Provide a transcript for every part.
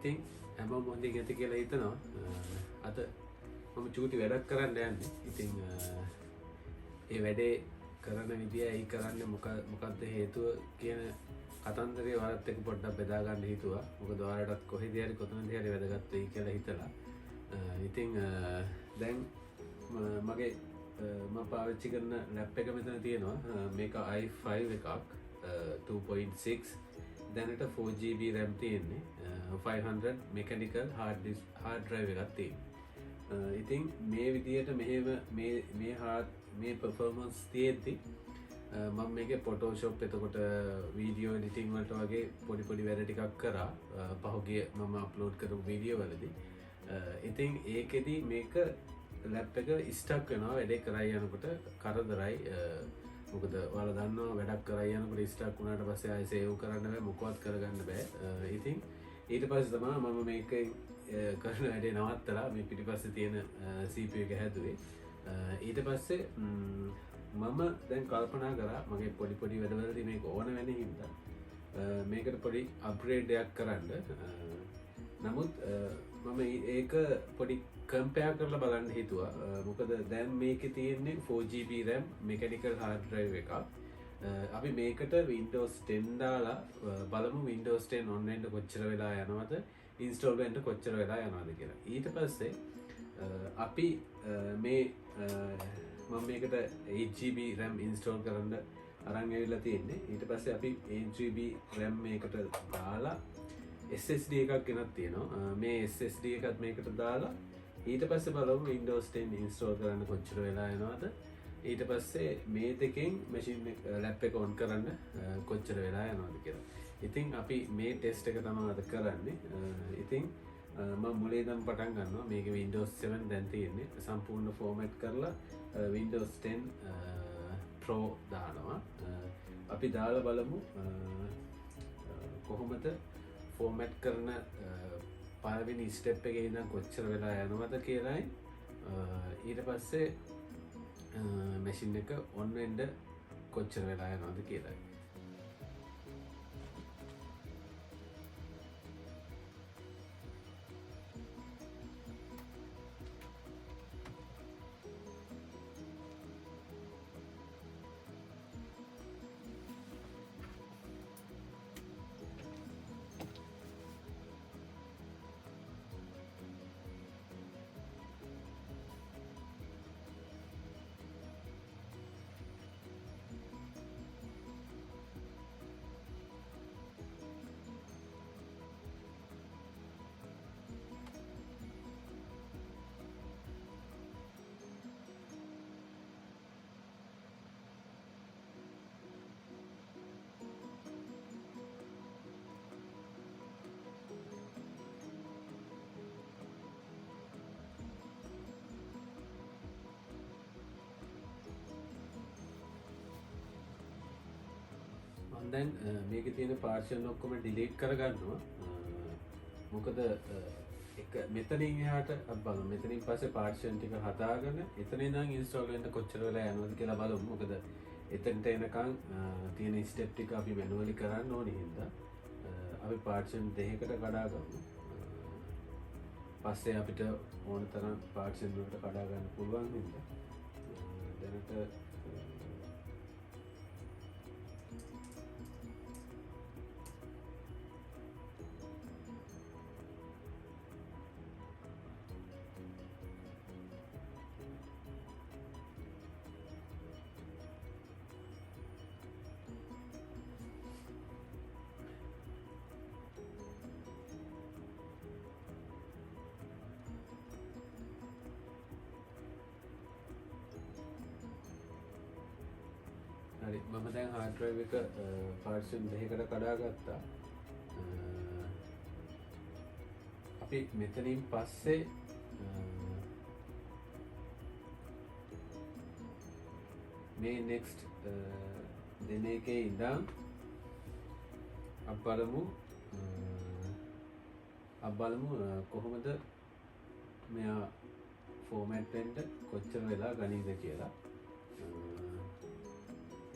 ඉතින් හැමෝම හොඳින් ඇති කියලා හිතනවා. අද මම චූටි වැඩක් කරන්න යන්නේ. ඉතින් ඒ වැඩේ කරන විදිය ඇයි කරන්නේ මොකක්ද හේතුව කියන කතන්දරේ ඔයාලත් එක්ක පොඩ්ඩක් බෙදා ගන්න හිතුවා. මොකද ඔයාලටත් කොහෙද හරි කොතනද හරි වැදගත් වෙයි කියලා හිතලා. ඉතින් දැන් මගේ මම පාවිච්චි කරන ලැප් එක මෙතන තියෙනවා. මේක i5 එකක් 2.6 දැනට 4GB RAM තියෙන්නේ. 500 mechanical hard drive එකක් තියෙනවා. ඉතින් මේ විදියට මෙහෙම මේ performance තියෙද්දි මම මේකේ Photoshop එතකොට වීඩියෝ එඩිටිං වලට වගේ පොඩි වැඩ ටිකක් කරා පහුගිය මම අප්ලෝඩ් කරපු වීඩියෝ වලදී. ඉතින් ඒකෙදි මේක ලැප් එක ස්ටක් වෙනවා වැඩේ කරයි යනකොට කරදරයි. මොකද ඔයාලා දන්නවා වැඩක් කරයි යනකොට ස්ටක් වුණාට පස්සේ ආයෙ සේව් කරන්න බෑ මොකවත් කරගන්න බෑ. ඉතින් ඊට පස්සේ තමයි මම මේක කරන වැඩේ නවත්තලා මේ පිටිපස්සේ තියෙන CPU එක හැදුවේ. ඊට පස්සේ මම දැන් කල්පනා කරා මගේ පොඩි වැඩවලදී මේක ඕන වෙන හින්දා මේකට පොඩි අප්ග්‍රේඩ් එකක් කරන්න. නමුත් මම ඒක පොඩි කම්පෙයාර් කරලා බලන්න හිතුවා. මොකද දැන් මේකේ තියෙන්නේ 4GB RAM mechanical hard drive එකක්. අපි මේකට Windows 10 දාලා බලමු Windows 10 on වෙන්න කොච්චර වෙලා යනවද install වෙන්න කොච්චර වෙලා යනවද කියලා. ඊට පස්සේ අපි මේ මම මේකට 8GB RAM install කරන්න අරන් ඇවිල්ලා තියෙන්නේ. ඊට පස්සේ අපි 8GB RAM මේකට දාලා SSD එකක් ගෙනත් තියෙනවා. මේ SSD එකත් මේකට දාලා ඊට පස්සේ බලමු Windows 10 install කරන්න කොච්චර වෙලා යනවද. ඊට පස්සේ මේ දෙකෙන් machine එක lap එක on කරන්න කොච්චර වෙලා යනවද කියලා. ඉතින් අපි මේ test එක තමයි අද කරන්නේ. ඉතින් මම මුලින් ඉඳන් පටන් ගන්නවා. මේකේ Windows 7 දැන් තියෙන්නේ. සම්පූර්ණ format කරලා Windows 10 Pro දානවා. අපි දාලා බලමු කොහොමද format කරන පළවෙනි step එකේ ඉඳන් කොච්චර වෙලා යනවද කියලායි. ඊට පස්සේ machine එක on වෙන්න කොච්චර වෙලා යනවද කියලායි. දැන් මේකේ තියෙන පාර්ෂන් ඔක්කොම ඩිලීට් කරගන්නවා. මොකද එක මෙතනින් එහාට අපි බලමු. මෙතනින් පස්සේ පාර්ෂන් ටික හදාගෙන එතන ඉඳන් ඉන්ස්ටෝල් වෙන්න කොච්චර වෙලා යනවද කියලා බලමු. මොකද එතනට එනකන් තියෙන ස්ටෙප් ටික අපි මැනුවලි කරන්න ඕනේ හින්දා අපි පාර්ෂන් දෙකකට කඩා ගමු. පස්සේ අපිට ඕන තරම් පාර්ෂන් වලට කඩා ගන්න පුළුවන් හින්දා දැනට හරි මම දැන් hard drive එක පාර්ෂන් දෙකකට කඩාගත්තා. අපි මෙතනින් පස්සේ මේ next දෙන එකේ ඉඳන් අපි බලමු කොහොමද මෙයා format වෙන්න කොච්චර වෙලා ගනීද කියලා.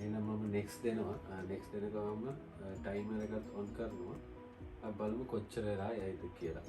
එහෙනම් මම next දෙනවා. next දෙන ගමන්ම timer එකත් on කරනවා. බලමු කොච්චර වෙලා යයිද කියලා.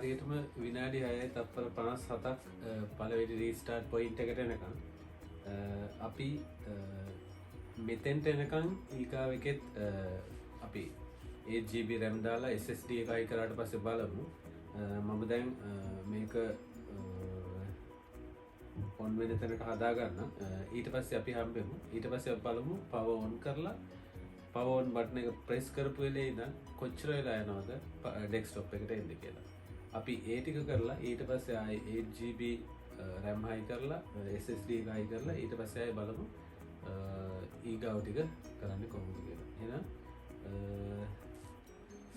හරියටම විනාඩි 6යි තත්පර 57ක් පළවෙනි රීස්ටාර්ට් පොයින්ට් එකට එනකන් අපි මෙතෙන්ට එනකන් ඊගාව එකෙත් අපි 8GB RAM දාලා SSD එක අයි කරාට පස්සේ බලමු. මම දැන් මේක ඔන් වෙන තැනට හදා ගන්න. ඊට පස්සේ අපි හම්බෙමු. ඊට පස්සේ අපි බලමු power on කරලා power on බටන් එක press කරපු වෙලේ ඉඳන් කොච්චර වෙලා යනවද desktop එකට එන්න කියලා. අපි ඒ ටික කරලා ඊට පස්සේ ආයි 8GB RAM high කරලා SSD එක high කරලා ඊට පස්සේ ආයි බලමු ඊගාව ටික කරන්නේ කොහොමද කියලා. එහෙනම්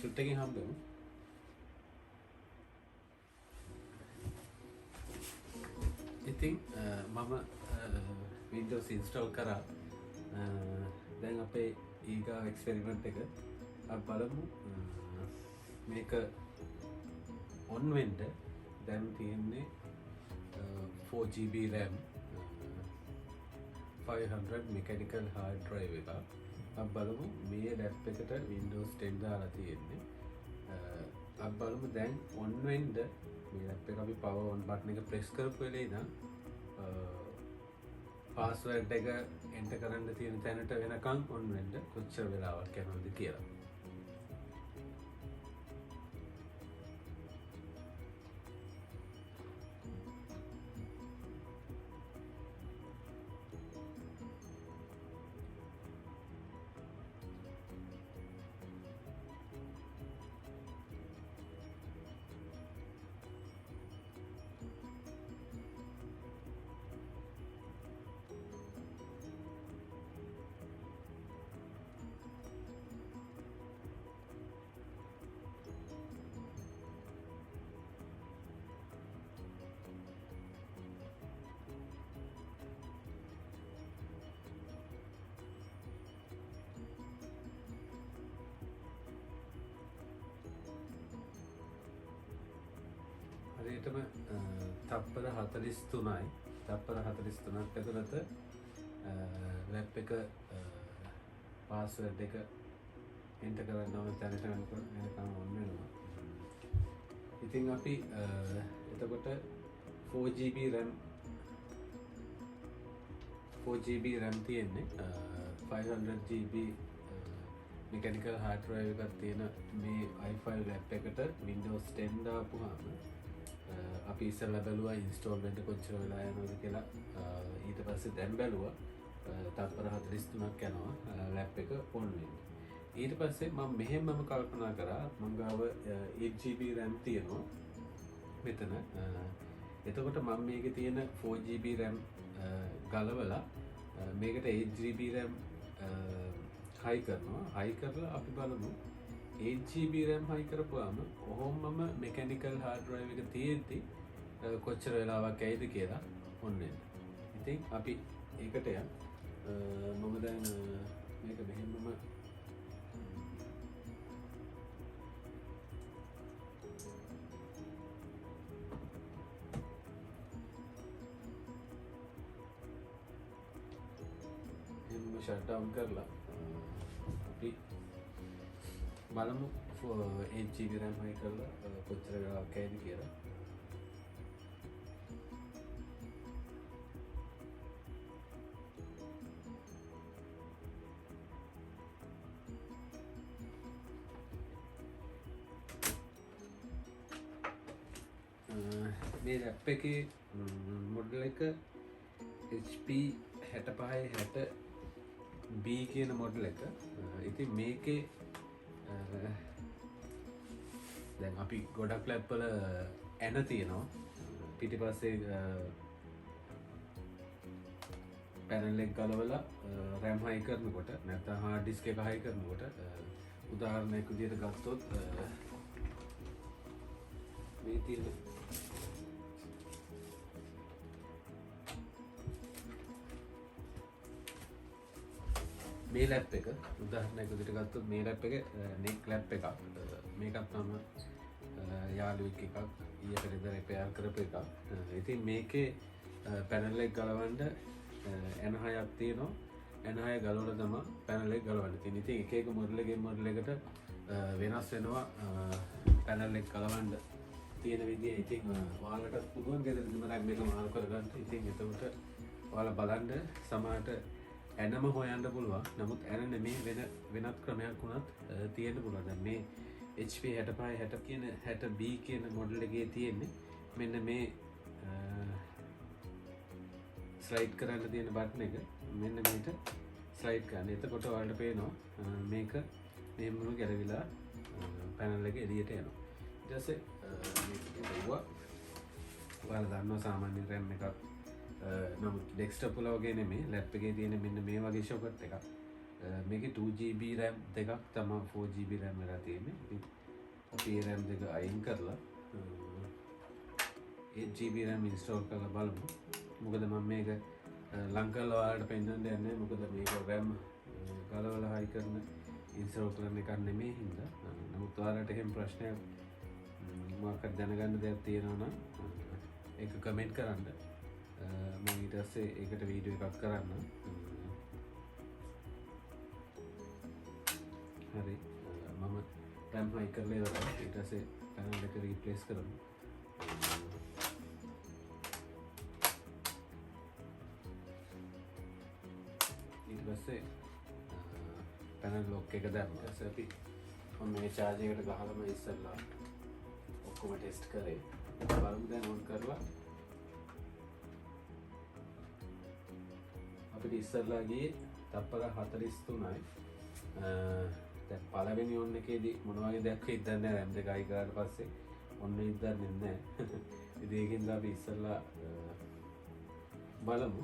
චුට්ටකින් හම්බෙමු. ඉතින් මම Windows install කරා. දැන් අපේ ඊගාව එක්ස්පෙරිමන්ට් එක අපි බලමු මේක on වෙන්න දැන් තියෙන්නේ 4GB RAM 500 mechanical hard drive එක. අපි බලමු මේ ලැප් එකට Windows 10 දාලා තියෙන්නේ. අපි බලමු දැන් on වෙන්න මේ ලැප් එක අපි power on button එක press කරපු වෙලේ ඉඳන් password එක enter කරන්න තියෙන තැනට වෙනකන් on වෙන්න කොච්චර වෙලාවක් යනවද කියලා. හරියටම තප්පර 43යි. තප්පර 43ක් ඇතුළත ලැප් එක පාස්වර්ඩ් එක එන්ටර් කරන්න ඕන තැනට වෙනකම් ඔන් වෙනවා. ඉතින් අපි එතකොට 4GB RAM තියෙන්නේ 500GB mechanical hard drive එකක් තියෙන මේ i5 ලැප් එකට Windows 10 දාපුවාම අපි ඉස්සෙල්ලා බැලුවා ඉන්ස්ටෝල් වෙන්න කොච්චර වෙලා යනවද කියලා. ඊට පස්සේ දැන් බැලුවා තත්පර 43ක් යනවා ලැප් එක ඔන් වෙන්න. ඊට පස්සේ මම මෙහෙමම කල්පනා කරා මං ගාව 8GB RAM තියෙනවා මෙතන. එතකොට මම මේකේ තියෙන 4GB RAM ගලවලා මේකට 8GB RAM high කරනවා. high කරලා අපි බලමු 8GB RAM high කරපුවාම ඔහොමම mechanical hard drive එක තියෙද්දි කොච්චර වෙලාවක් ඇයිද කියලා ඔන්න එන්න. ඉතින් අපි ඒකට යමු. මම දැන් මේක මෙහෙමම shut down කරලා අපි බලමු 8GB RAM high කරලා කොච්චර වෙලාවක් ඇයිද කියලා. මේ ලැප් එකේ මොඩල් එක HP 6560B කියන මොඩල් එක. ඉතින් මේකේ දැන් අපි ගොඩක් ලැප් වල ඇන තියෙනවා. පිටිපස්සේ පැනල් එක ගලවලා RAM high කරනකොට නැත්නම් hard disk එක high කරනකොට උදාහරණයක් විදිහට ගත්තොත් මේ තියෙන මේ ලැප් එක උදාහරණයක් විදිහට ගත්තොත් මේ ලැප් එක neck ලැප් එකක් මේකත් තම යාළුවෙක් එකක් ඊයට රිපෙයාර් කරපු එකක්. ඉතින් මේකේ පැනල් එක ගලවන්න N6ක් තියෙනවා. N6 ගලවලා තමයි පැනල් එක ගලවන්න තියෙන්නේ. ඉතින් එක එක මොඩල් එකකින් මොඩල් එකට වෙනස් වෙනවා පැනල් එක ගලවන්න තියෙන විදිය. ඉතින් ඔයාලට පුළුවන් ගෙදරදීම RAM එක මාරු කරගන්න. ඉතින් එතකොට ඔයාලා බලන්න සමහරට ඇනම හොයන්න පුළුවන්. නමුත් ඇන නෙමේ වෙනත් ක්‍රමයක් වුණත් තියෙන්න පුළුවන්. දැන් මේ HP 6560 කියන 60B කියන මොඩල් එකේ තියෙන්නේ මෙන්න මේ ස්ලයිඩ් කරන්න තියෙන බටන් එක මෙන්න මේට ස්ලයිඩ් කරන්න. එතකොට ඔයාලට පේනවා මේක මෙහෙම ගැලවිලා පැනල් එක එළියට යනවා. ඊට පස්සේ මේක දෙවුවා. ඔයාලා දන්නවා සාමාන්‍ය RAM එකක් නමුත් ඩෙස්ක්ටොප් වල වගේ නෙමෙයි ලැප් එකේ තියෙන මෙන්න මේ වගේ ෂොකට් එකක්. මේකේ 2GB RAM දෙකක් තමයි 4GB RAM එකක් තියෙන්නේ. ඉතින් අපි RAM දෙක අයින් කරලා 8GB RAM install කරලා බලමු. මොකද මම මේක ලං කරලා ඔයාලට පෙන්නන්න යන්නේ. මොකද මේක RAM ගලවලා high කරන install කරන එකක් නෙමෙයි හින්දා. නමුත් ඔයාලට එහෙම ප්‍රශ්නයක් මොකක්ද දැනගන්න දෙයක් තියෙනවා නම් ඒක කමෙන්ට් කරන්න. මම ඊට පස්සේ ඒකට වීඩියෝ එකක් කරන්න. හරි මම RAM high කරලා ඉවරයි. ඊට පස්සේ පැනල් එක රීප්ලේස් කරමු. ඊට පස්සේ පැනල් ලොක් එක දැම්මා. ඊට පස්සේ අපි මම මේ charge එකට ගහලම ඉස්සෙල්ලා ඔක්කොම ටෙස්ට් කරේ. බලමු දැන් on කරලා අපිට ඉස්සෙල්ලා ගියේ තප්පර 43යි. දැන් පළවෙනි ඔන් එකේදී මොන වගේ දෙයක් වෙයිද දන්නේ නැහැ. RAM දෙක අයි කරාට පස්සේ ඔන්න ඉදන්නේ නැහැ. ඉතින් ඒකෙන්ද අපි ඉස්සෙල්ලා බලමු.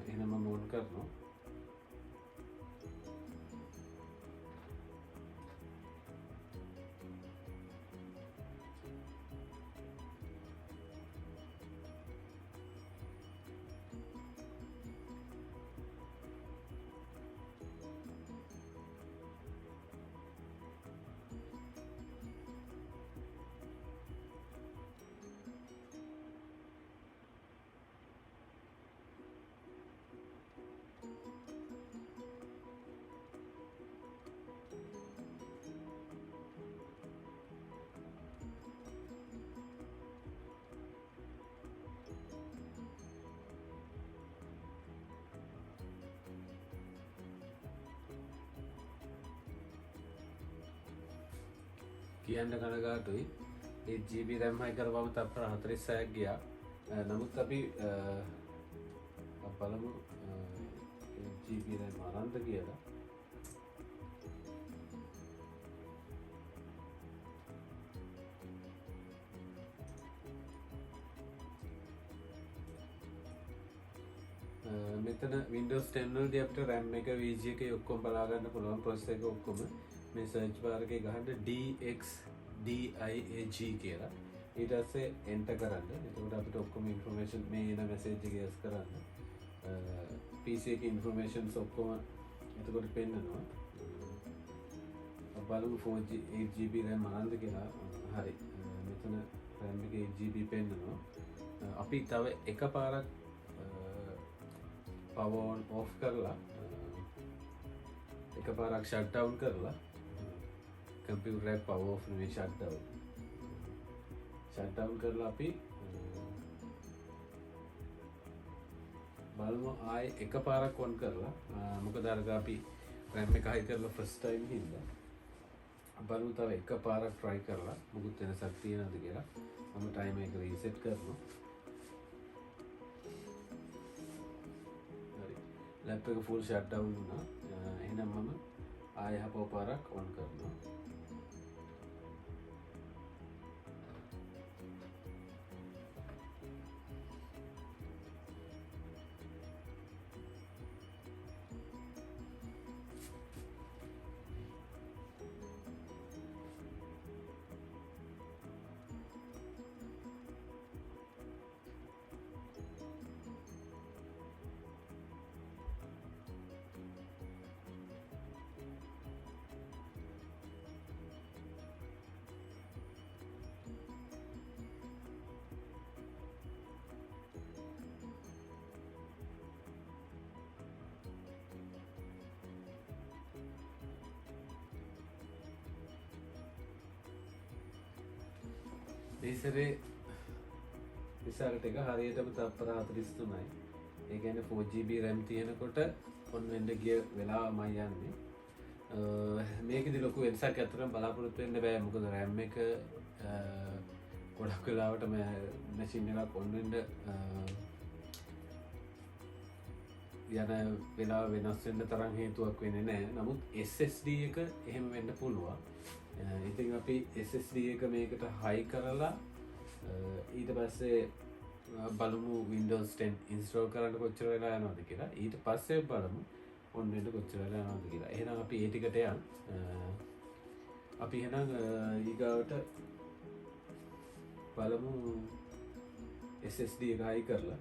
එහෙනම් මම on කරනවා. කියන්න කනගාටුයි 8GB RAM high කරපුවම තප්පර 46ක් ගියා. නමුත් අපි බලමු 8GB RAM අරන්ද කියලා. මෙතන Windows 10 වලදී අපිට RAM එක VG එක ඔක්කොම බලා ගන්න පුළුවන්. processor එක ඔක්කොම මේ search bar එකේ ගහන්න DXDIAG කියලා. ඊට පස්සේ enter කරන්න. එතකොට අපිට ඔක්කොම information මේ එන message එක යස් කරන්න. PC එකේ informations ඔක්කොම එතකොට පෙන්නනවා. බලමු 8GB RAM අරන්ද කියලා. හරි. මෙතන RAM එකේ 8GB පෙන්නනවා. අපි තව එකපාරක් power on off කරලා එකපාරක් shut down කරලා computer එක power off නෙවෙයි shut down කරලා අපි බලමු ආයේ එකපාරක් on කරලා මොකද අර අපි RAM එක high කරලා first time හින්දා බලමු තව එකපාරක් try කරලා මොකද වෙනසක් තියෙනවද කියලා. මම timer එක reset කරනවා. ලැප් එක full shut down වුණා. එහෙනම් මම ආයෙ හපෝ පාරක් on කරනවා. මේසරේ විසාකට එක හරියටම තප්පර 43යි. ඒ කියන්නේ 4GB RAM තියෙනකොට ඔන් වෙන්න ගිය වෙලාවමයි යන්නේ. මේකෙදි ලොකු වෙනසක් ඇත්තටම බලාපොරොත්තු වෙන්න බෑ. මොකද RAM එක ගොඩක් වෙලාවට මැෂින් එකක් ඔන් වෙන්න යන වෙලාව වෙනස් වෙන්න තරම් හේතුවක් වෙන්නේ නැහැ. නමුත් SSD එක එහෙම වෙන්න පුළුවන්. ඉතින් අපි SSD එක මේකට high කරලා ඊට පස්සේ බලමු Windows 10 install කරන්න කොච්චර වෙලා යනවද කියලා. ඊට පස්සේ බලමු on වෙන්න කොච්චර වෙලා යනවද කියලා. එහෙනම් අපි ඒ ටිකට යන්. අපි එහෙනම් ඊගාවට බලමු SSD එක high කරලා.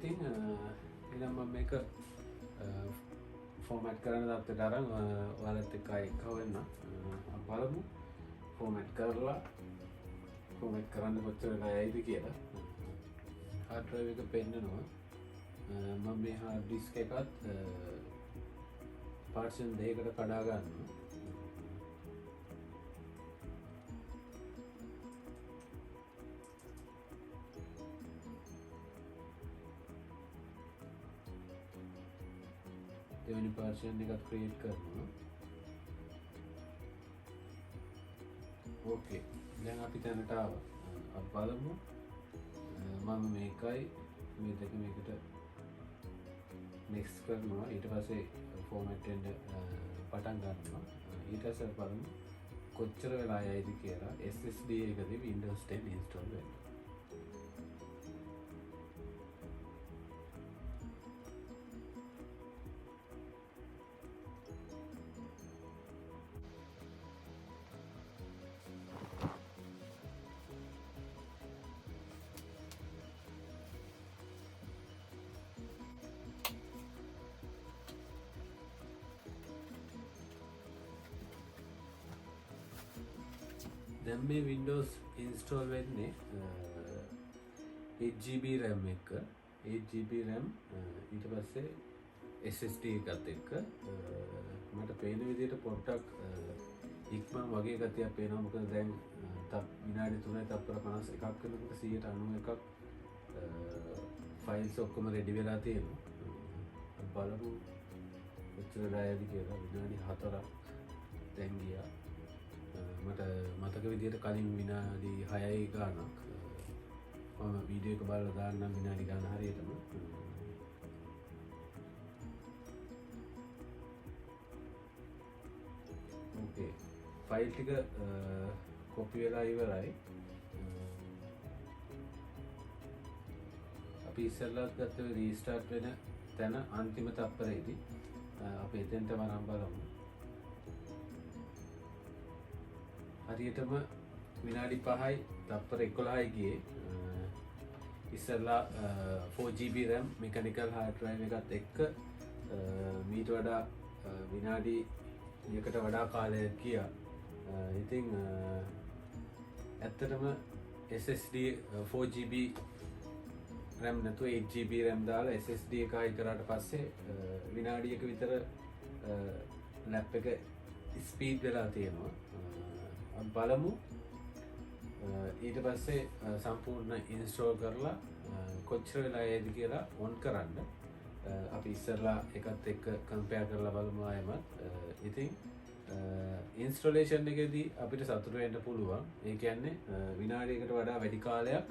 ඉතින් එනම් මම මේක ෆෝමැට් කරන්න තත්ත්වයට අරන් ඔයාලත් එක්ක එක්ක වෙන්න බලමු ෆෝමැට් කරලා ෆෝමැට් කරන්න කොච්චර වෙලා යයිද කියලා. හાર્ඩ් ඩ්‍රයිව් එක පෙන්නනවා. මම මේ හાર્ඩ් ඩිස්ක් එකත් පාර්ටිෂන් දෙකකට කඩා ගන්නවා. දෙවෙනි පාර්ටිෂන් එකත් ක්‍රියේට් කරනවා. ඕකේ. දැන් අපි තැනට ආවා. අපි බලමු. මම මේකයි මේ දෙක මේකට මික්ස් කරනවා. ඊට පස්සේ ෆෝමැට් වෙන්න පටන් ගන්නවා. ඊට පස්සේ බලමු කොච්චර වෙලා යයිද කියලා. SSD එකදී Windows 10 install වෙන්න. දැන් මේ Windows install වෙන්නේ 8GB RAM එක 8GB RAM ඊට පස්සේ SSD එකත් එක්ක මට පේන විදිහට පොඩ්ඩක් ඉක්මන් වගේ ගතියක් පේනවා මොකද දැන් විනාඩි 3යි තත්පර 51ක් වෙනකොට 191ක් ෆයිල්ස් ඔක්කොම රෙඩි වෙලා තියෙනවා බලමු කොච්චර ඩයද කියලා විනාඩි 4ක් දැන් ගියා මට මතක විදිහට කලින් විනාඩි 6යි ගානක් මම වීඩියෝ එක බලලා දාන්නම් විනාඩි ගාන හරියටම ඕකේ ෆයිල් ටික කොපි වෙලා ඉවරයි අපි ඉස්සෙල්ලාත් ගත්ත රීස්ටාර්ට් වෙන තැන අන්තිම තත්පරේදී අපි එතෙන්ට වරන් බලමු හරියටම විනාඩි 5යි තත්පර 11යි ගියේ ඉස්සෙල්ලා 4GB RAM mechanical hard drive එකත් එක්ක මීට වඩා විනාඩි එකකට වඩා කාලයක් ගියා ඉතින් ඇත්තටම SSD 4GB RAM නැතුව 8GB RAM දාලා SSD එක හයි කරාට පස්සේ විනාඩියක විතර ලැප් එක ස්පීඩ් වෙලා තියෙනවා බලමු ඊට පස්සේ සම්පූර්ණ ඉන්ස්ටෝල් කරලා කොච්චර වෙලා යයිද කියලා ඔන් කරන්න අපි ඉස්සරලා එකත් එක්ක කම්පෙයාර් කරලා බලමු ආයෙමත් ඉතින් ඉන්ස්ටොලේෂන් එකේදී අපිට සතුටු වෙන්න පුළුවන් ඒ කියන්නේ විනාඩියකට වඩා වැඩි කාලයක්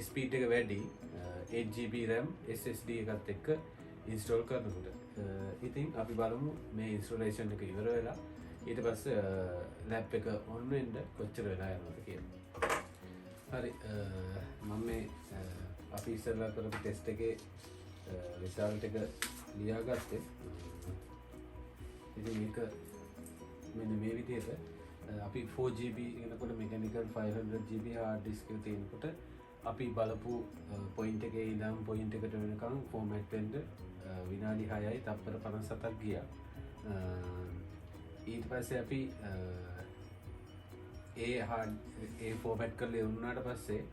ස්පීඩ් එක වැඩි 8GB RAM SSD එකත් එක්ක ඉන්ස්ටෝල් කරනකොට ඉතින් අපි බලමු මේ ඉන්ස්ටොලේෂන් එක ඉවර වෙලා ඊට පස්සේ ලැප් එක ඔන් වෙන්න කොච්චර වෙලා යනවද කියලා. හරි මම මේ අපි ඉස්සෙල්ලා කරපු ටෙස්ට් එකේ රිසල්ට් එක ලියාගත්තේ. ඉතින් මේක මෙන්න මේ විදිහට අපි 4GB එනකොට mechanical 500GB hard disk එක තියෙනකොට අපි බලපු පොයින්ට් එකේ ඉඳන් පොයින්ට් එකට වෙනකන් ෆෝමැට් වෙන්න විනාඩි 6යි තත්පර 57ක් ගියා. ඊට පස්සේ අපි ඒ ෆෝමැට් කරලා වුණාට පස්සේ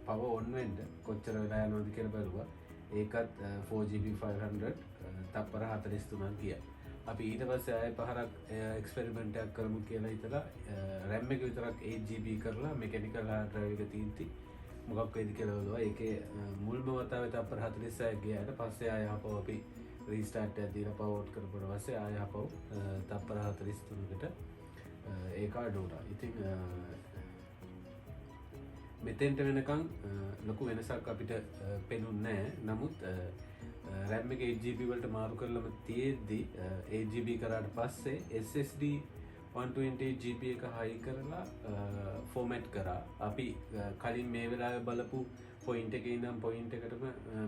පව ඔන් වෙන්න කොච්චර වෙලා යනවද කියලා බලුවා. ඒකත් 4GB 500 තත්පර 43ක් ගියා. අපි ඊට පස්සේ ආයෙ පහරක් එක්ස්පෙරිමන්ට් එකක් කරමු කියලා හිතලා RAM එක විතරක් 8GB කරලා mechanical hard drive එක තීන්ති මොකක් වෙයිද කියලා බලුවා. ඒකේ මුල්ම වතාවේ තත්පර 46ක් ගියාට පස්සේ ආයෙ ආපහු අපි රීස්ටාර්ට් එකක් දීලා පවර් අවුට් කරපුවාට පස්සේ ආයෙ ආපහු තත්පර 43කට ඒක අඩු වුණා. ඉතින් මෙතෙන්ට වෙනකන් ලොකු වෙනසක් අපිට පෙනුන්නේ නැහැ. නමුත් RAM එක 8GB වලට මාරු කරලම තියෙද්දි 8GB කරාට පස්සේ SSD 128GB එක හයි කරලා ෆෝමැට් කරා. අපි කලින් මේ වෙලාවේ බලපු පොයින්ට් එකේ ඉඳන් පොයින්ට් එකටම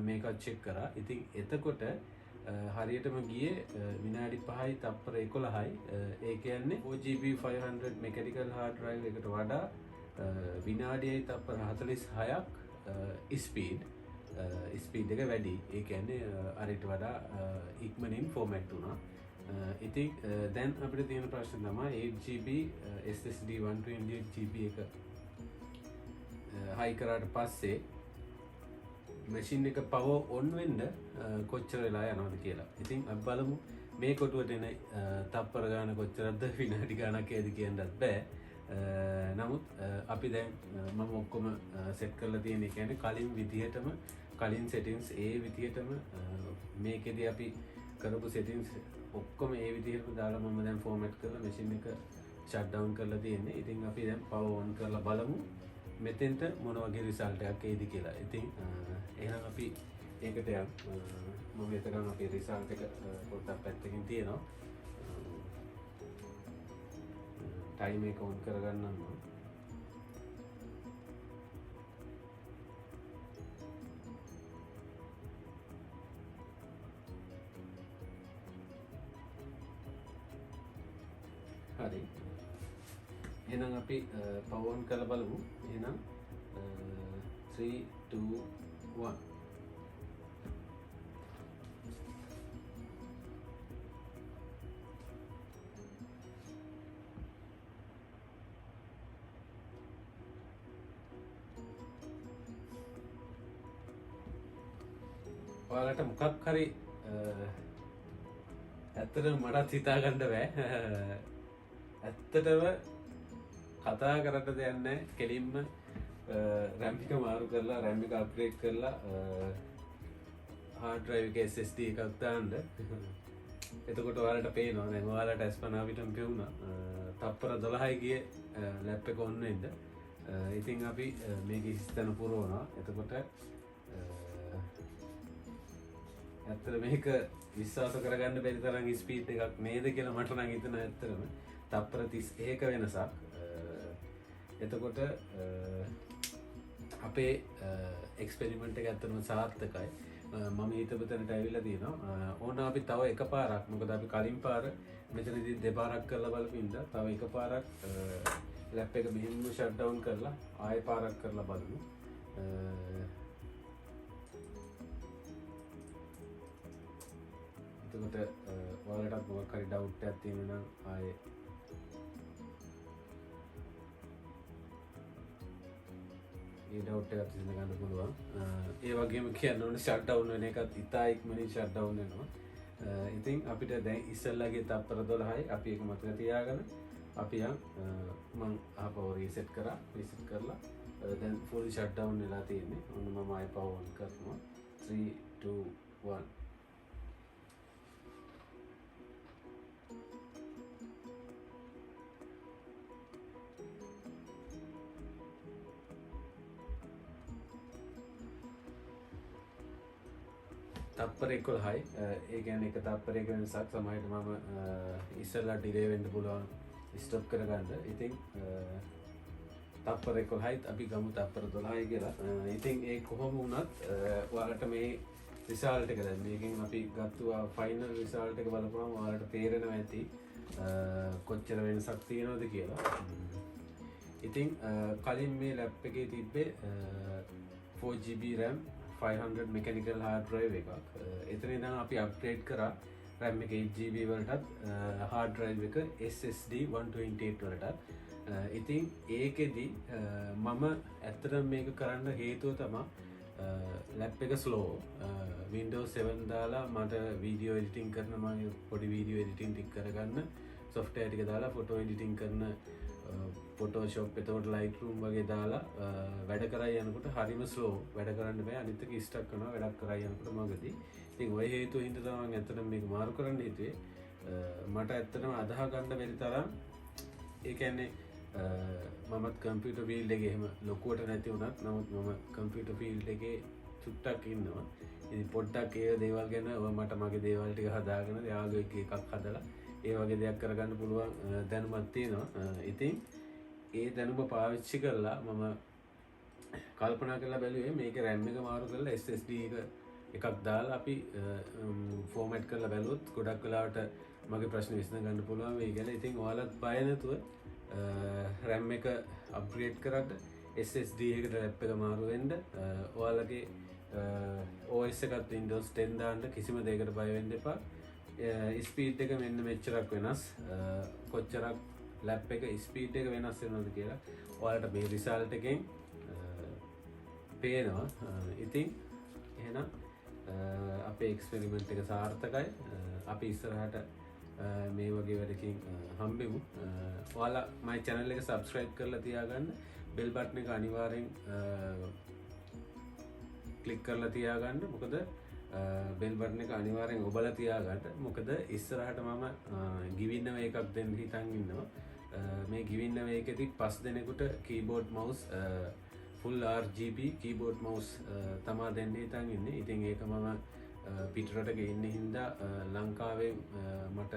මේක චෙක් කරා. ඉතින් එතකොට හරියටම ගියේ විනාඩි 5යි තත්පර 11යි. ඒ කියන්නේ 4GB 500 mechanical hard drive එකට වඩා විනාඩියයි තත්පර 46ක් ස්පීඩ් එක වැඩි. ඒ කියන්නේ අරට වඩා ඉක්මනින් ෆෝමැට් වුණා. ඉතින් දැන් අපිට තියෙන ප්‍රශ්න තමයි 8GB SSD 128GB එක හයි කරාට පස්සේ මැෂින් එක පවර් ඔන් වෙන්න කොච්චර වෙලා යනවද කියලා. ඉතින් අපි බලමු මේ කොටුවට එන තත්පර ගාන කොච්චරද විනාඩි ගානක් ඒද කියන්නත් බෑ. නමුත් අපි දැන් මම ඔක්කොම සෙට් කරලා තියෙන ඒ කියන්නේ කලින් විදිහටම කලින් settings ඒ විදිහටම මේකෙදී අපි කරපු settings ඔක්කොම ඒ විදිහටම දාලා මම දැන් format කරලා machine එක shut down කරලා තියෙන්නේ. ඉතින් අපි දැන් power on කරලා බලමු මෙතෙන්ට මොන වගේ result එකක් එයිද කියලා. ඉතින් එහෙනම් අපි ඒකට යමු. මම එතකන් අපේ result එක පොඩ්ඩක් පැත්තකින් තියෙනවා. time එක on කරගන්නම් මම. හරි. එහෙනම් අපි power on කරලා බලමු. එහෙනම් 3 2 1 හරි ඔයාලට මොකක් හරි ඇත්තටම මටත් හිතාගන්න බෑ. ඇත්තටම කතා කරන්න දෙයක් නැහැ. කෙලින්ම RAM එක මාරු කරලා RAM එක අප්ග්‍රේඩ් කරලා hard drive එකේ SSD එකක් දාන්න. එතකොට ඔයාලට පේනවා දැන් ඔයාලට S50 පිටම පෙවුනා. තප්පර 12යි ගියේ ලැප් එක ඔන්න ඉන්න. ඉතින් අපි මේක ඉස්තන පුරවනවා. එතකොට ඇත්තට මේක විශ්වාස කරගන්න බැරි තරම් ස්පීඩ් එකක් නේද කියලා මට නම් හිතෙනවා. ඇත්තටම තප්පර 31ක වෙනසක්. එතකොට අපේ එක්ස්පෙරිමන්ට් එක ඇත්තටම සාර්ථකයි. මම හිතපු තැනට ඇවිල්ලා තියෙනවා. ඕන අපි තව එකපාරක්, මොකද අපි කලින් පාර මෙතනදී දෙපාරක් කරලා බලපු ඉඳලා තව එකපාරක් ලැප් එක මෙහෙම ෂට් ඩවුන් කරලා ආයෙ පාරක් කරලා බලමු. එතකොට ඔයාලටත් මොකක් හරි ඩවුට් එකක් තියෙනවා නම් ආයෙ ඒ ඩවුට් එකත් විසඳ ගන්න පුළුවන්. ඒ වගේම කියන්න ඕනේ ෂට් ඩවුන් වෙන එකත් ඉතා ඉක්මනින් ෂට් ඩවුන් වෙනවා. ඉතින් අපිට දැන් ඉස්සෙල්ලාගේ තප්පර 12යි අපි ඒක මතක තියාගෙන අපි යන් මම ආපහු රීසෙට් කරලා දැන් ෆුල් ෂට් ඩවුන් වෙලා තියෙන්නේ. ඔන්න මම ආයෙ පවර් ඔන් කරනවා. 3 2 1 තප්පර 11යි. ඒ කියන්නේ එක තප්පරයක වෙනසක්. සමහරවිට මම ඉස්සෙල්ලා ඩිලේ වෙන්න පුළුවන් ස්ටොප් කරගන්න. ඉතින් තප්පර 11යි අපි ගමු තප්පර 12යි කියලා. ඉතින් ඒ කොහොම වුණත් ඔයාලට මේ රිසල්ට් එක දැන් මේකෙන් අපි ගත්තු ෆයිනල් රිසල්ට් එක බලපුවම ඔයාලට තේරෙනවා ඇති කොච්චර වෙනසක් තියෙනවද කියලා. ඉතින් කලින් මේ ලැප් එකේ තිබ්බේ 4GB RAM 500 mechanical hard drive එකක්. එතන ඉඳන් අපි අප්ග්‍රේඩ් කරා RAM එක 8GB වලටත් hard drive එක SSD 128 වලටත්. ඉතින් ඒකෙදි මම ඇත්තටම මේක කරන්න හේතුව තමයි ලැප් එක ස්ලෝ. Windows 7 දාලා මට වීඩියෝ එඩිටිං කරන මම පොඩි වීඩියෝ එඩිටිං ටික කරගන්න software ටික දාලා ෆොටෝ එඩිටිං කරන Photoshop එතකොට Lightroom වගේ දාලා වැඩ කරා යනකොට හරිම ස්ලෝ. වැඩ කරන්න බෑ. අනිත් එක ස්ටක් කරනවා වැඩක් කරා යනකොට මගදී. ඉතින් ওই හේතුව හින්දා තමයි ඇත්තටම මේක මාරු කරන්න හිතුවේ. මට ඇත්තටම අදාහ ගන්න බැරි තරම් ඒ කියන්නේ මමත් කම්පියුටර් ෆීල්ඩ් එකේ එහෙම ලොකුවට නැති වුණත් නමුත් මම කම්පියුටර් ෆීල්ඩ් එකේ චුට්ටක් ඉන්නවා. ඉතින් පොඩ්ඩක් ඒ දේවල් ගැන මට මගේ දේවල් ටික හදාගෙන යාළුවෙක් එකක් හදලා ඒ වගේ දෙයක් කරගන්න පුළුවන් දැනුමක් තියෙනවා. ඉතින් ඒ දැනුම පාවිච්චි කරලා මම කල්පනා කරලා බැලුවේ මේක RAM එක මාරු කරලා SSD එකක් දාලා අපි ෆෝමැට් කරලා බැලුවොත් ගොඩක් වෙලාවට මගේ ප්‍රශ්න විසඳ ගන්න පුළුවන් වෙයි කියලා. ඉතින් ඔයාලත් බය නැතුව RAM එක අප්ග්‍රේඩ් කරන්න SSD එකට ලැප් එක මාරු වෙන්න ඔයාලගේ OS එකත් Windows 10 දාන්න කිසිම දෙයකට බය වෙන්න එපා. ස්පීඩ් එක මෙන්න මෙච්චරක් වෙනස්. කොච්චරක් ලැප් එක ස්පීඩ් එක වෙනස් වෙනවද කියලා ඔයාලට මේ රිසල්ට් එකෙන් පේනවා. ඉතින් එහෙනම් අපේ එක්ස්පෙරිමන්ට් එක සාර්ථකයි. අපි ඉස්සරහට මේ වගේ වැඩකින් හම්බෙමු. ඔයාලා my channel එක subscribe කරලා තියාගන්න. bell button එක අනිවාර්යෙන් click කරලා තියාගන්න. මොකද bell button එක අනිවාර්යෙන් ඔබලා තියාගන්න. මොකද ඉස්සරහට මම giveaway එකක් දෙන්න හිතන් ඉන්නවා. මේ giveaway එකේදී 5 දෙනෙකුට keyboard mouse full RGB keyboard mouse තමා දෙන්න හිතන් ඉන්නේ. ඉතින් ඒක මම පිටරට ගේන්නේ හින්දා ලංකාවේ මට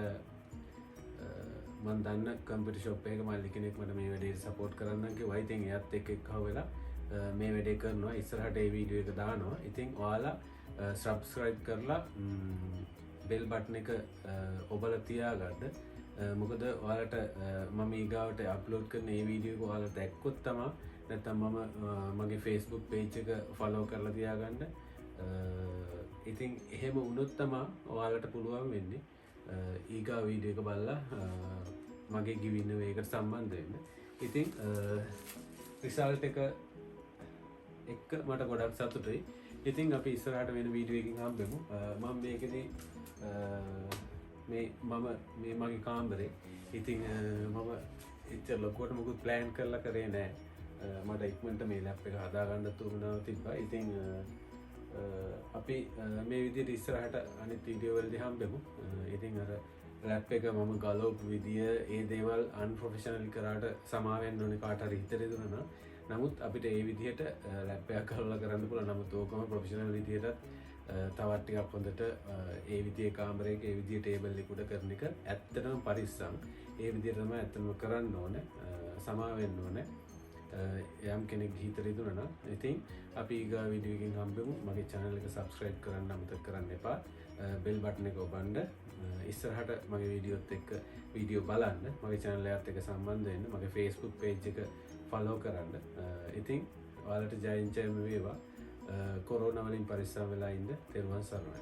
මම දන්න කම්පියුටර් ෂොප් එකක මල්ලි කෙනෙක් මට මේ වැඩේ සපෝට් කරන්න කිව්වා. ඉතින් එයාත් එක්ක එක්කව වෙලා මේ වැඩේ කරනවා. ඉස්සරහට මේ වීඩියෝ එක දානවා. ඉතින් ඔයාලා subscribe කරලා bell button එක ඔබලා තියාගන්න. මොකද ඔයාලට මම ඊගාවට අප්ලෝඩ් කරන මේ වීඩියෝ එක ඔයාලා දැක්කොත් තමයි නැත්නම් මම මගේ Facebook page එක follow කරලා තියාගන්න. ඉතින් එහෙම වුණොත් තමයි ඔයාලට පුළුවන් වෙන්නේ ඊගා වීඩියෝ එක බලලා මගේ giveaway එකට සම්බන්ධ වෙන්න. ඉතින් රිසල්ට් එක එක්ක මට ගොඩක් සතුටුයි. ඉතින් අපි ඉස්සරහට වෙන වීඩියෝ එකකින් හම්බෙමු. මම මේකෙදී මම මේ මගේ කාමරේ. ඉතින් මම එච්චර ලොකුවට මොකුත් ප්ලෑන් කරලා කරේ නෑ. මට ඉක්මනට මේ ලැප් එක හදාගන්න තුරුණාව තිබ්බා. ඉතින් අපි මේ විදිහට ඉස්සරහට අනිත් වීඩියෝ වලදී හම්බෙමු. ඉතින් අර ලැප් එක මම ගලවපු විදිය ඒ දේවල් අන්ප්‍රොෆෙෂනල් කරාට සමා වෙන්න ඕනේ කාට හරි හිතේ දුන්නා. නමුත් අපිට ඒ විදිහට ලැප් එකක් කරලා කරන්න පුළුවන්. නමුත් ඕකම ප්‍රොෆෙෂනල් විදිහට තවත් ටිකක් හොඳට ඒ විදිහේ කාමරයක ඒ විදිහේ ටේබල් එකකට කරන එක ඇත්තටම පරිස්සම්. ඒ විදිහට තමයි ඇත්තම කරන්න ඕනේ. සමා වෙන්න ඕනේ. යම් කෙනෙක් හිතේ දුන්නා නම් ඉතින් අපි ඊගා වීඩියෝ එකකින් හම්බෙමු. මගේ channel එක subscribe කරන්න අමතක කරන්න එපා. bell button එක ඔබන්න. ඉස්සරහට මගේ වීඩියෝත් එක්ක වීඩියෝ බලන්න. මගේ channel එකත් එක්ක සම්බන්ධ වෙන්න. මගේ Facebook page එක follow කරන්න. ඉතින් ඔයාලට ජයෙන් ජයම වේවා. කොරෝනා වලින් පරිස්සම් වෙලා ඉන්න. තෙරුවන් සරණයි.